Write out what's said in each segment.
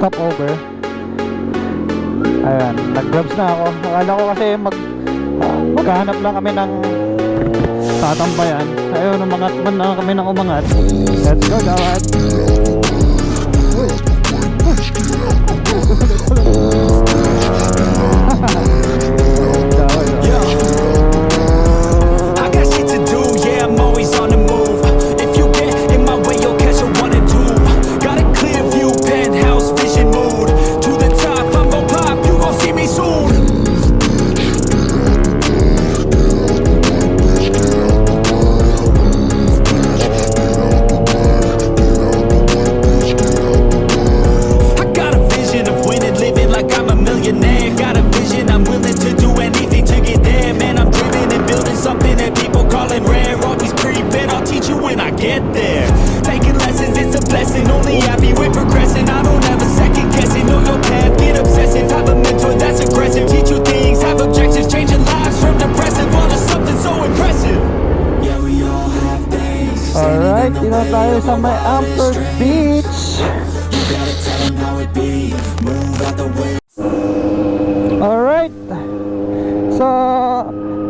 stopover. Ayan, nag-grabs na ako. Akala ko kasi maghahanap lang kami ng tatambayan. Ayun, umangat man na kami ng umangat. Let's go, dawat. I got shit to do, yeah, I'm always on the move. If you get in my way, you'll catch a 1 and 2. Got a clear view, penthouse vision mood. To the top, I'm gon' pop, you gon' see me soon. I got a vision of winning, living like I'm a millionaire. Got a vision, I'm willing to do anything to get there. Man, I'm driven and building something that people calling rare. Always prepared, I'll teach you when I get there. Taking lessons, it's a blessing. Only happy with progressing. I don't have a second guessing. Know your path, get obsessive. Have a mentor that's aggressive. Teach you things, have objectives. Changing lives from depressive on to something so impressive. Yeah, we all have things. Alright, dito tayo sa may Amper Beach. You gotta tell them how it be. Move out the way. Alright. So,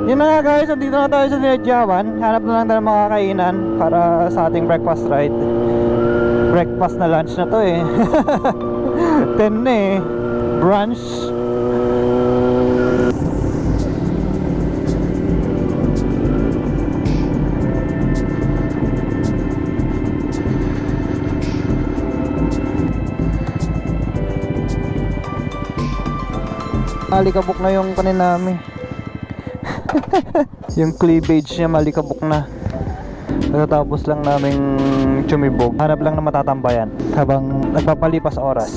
yun na nga guys, dito na tayo sa Nilidyawan. Hanap na lang tayo ng mga kainan para sa ating breakfast ride. Breakfast na lunch na to eh. 10 na eh. Brunch. Malikabok na yung kanin namin. Yung cleavage niya malikabok na. Tapos lang naming tsumibog. Hanap lang na matatambayan habang nagpapalipas oras.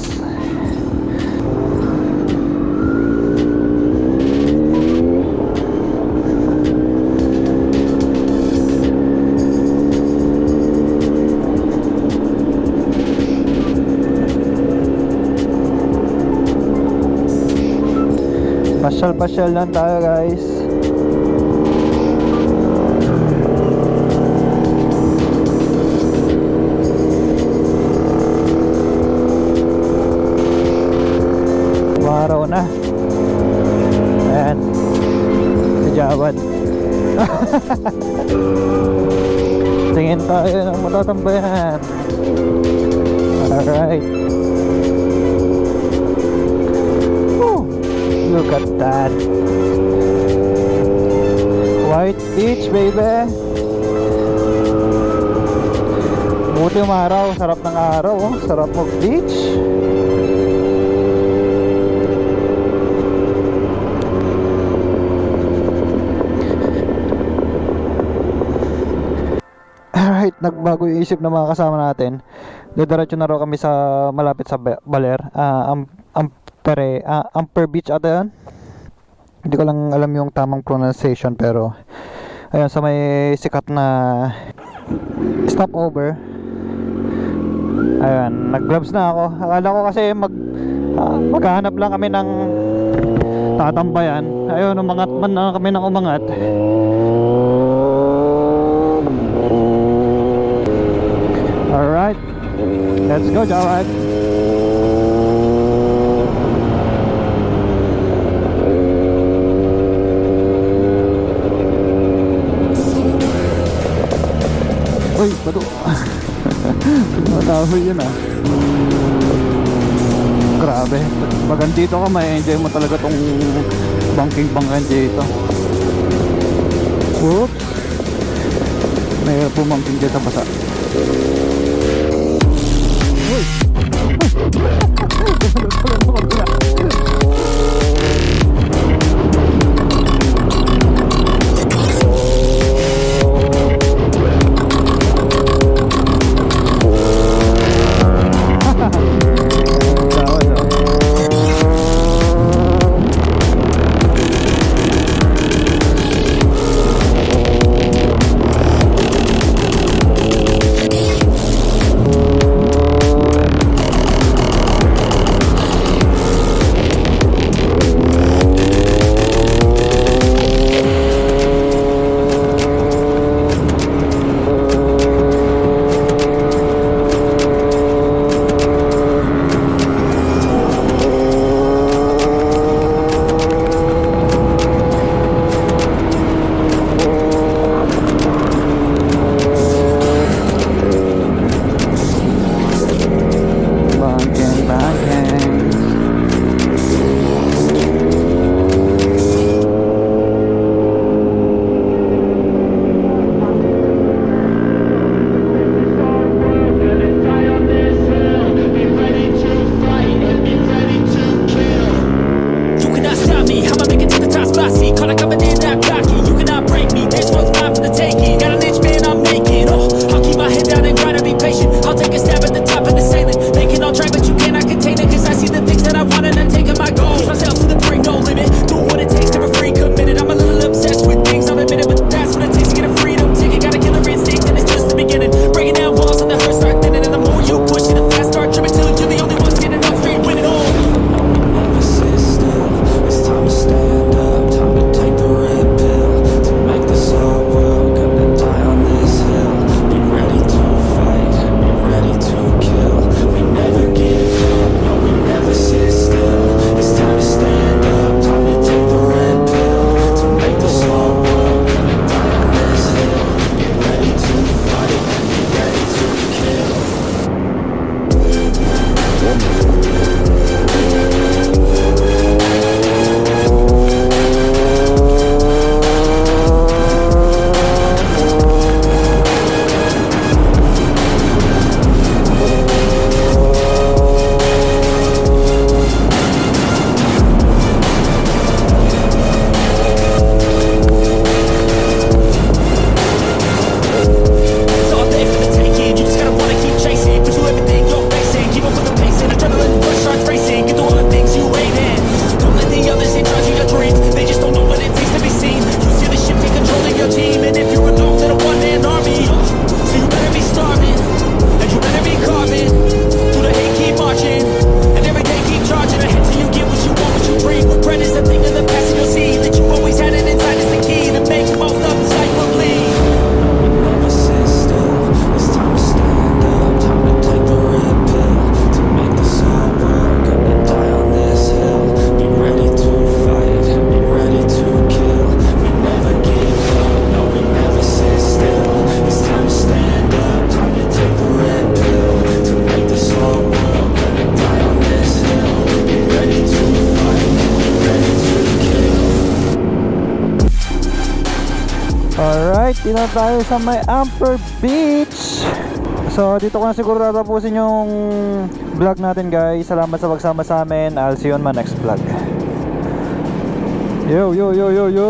Pasyal-pasyal lang tayo guys. Araw na. Ayan. Kajawad. Tingin tayo ng matatambayan. Alright. Look at that. White beach, baby. Buti yung araw. Sarap ng araw, oh. Sarap mag-beach. Alright, nagbago yung isip ng mga kasama natin. Didiretso na raw kami sa malapit sa Baler. Amper Beach ata yan. Hindi ko lang alam yung tamang pronunciation, pero ayun, sa may sikat na stopover. Ayun, nag-grabs na ako. Akala ko kasi maghahanap lang kami ng tatambayan. Ayun, umangat man na kami ng umangat. Alright, let's go, Jawad. Uy, bato. Matahoy yun ah. Grabe. Pag andito ka, may enjoy mo talaga tong banking-bangkan dito. Oops. May pumangking dito basa. Uy. Dito na tayo sa may Amper Beach. So dito ko na siguro tatapusin yung vlog natin guys. Salamat sa pagsama sa amin. I'll see you on my next vlog. Yo yo yo yo yo.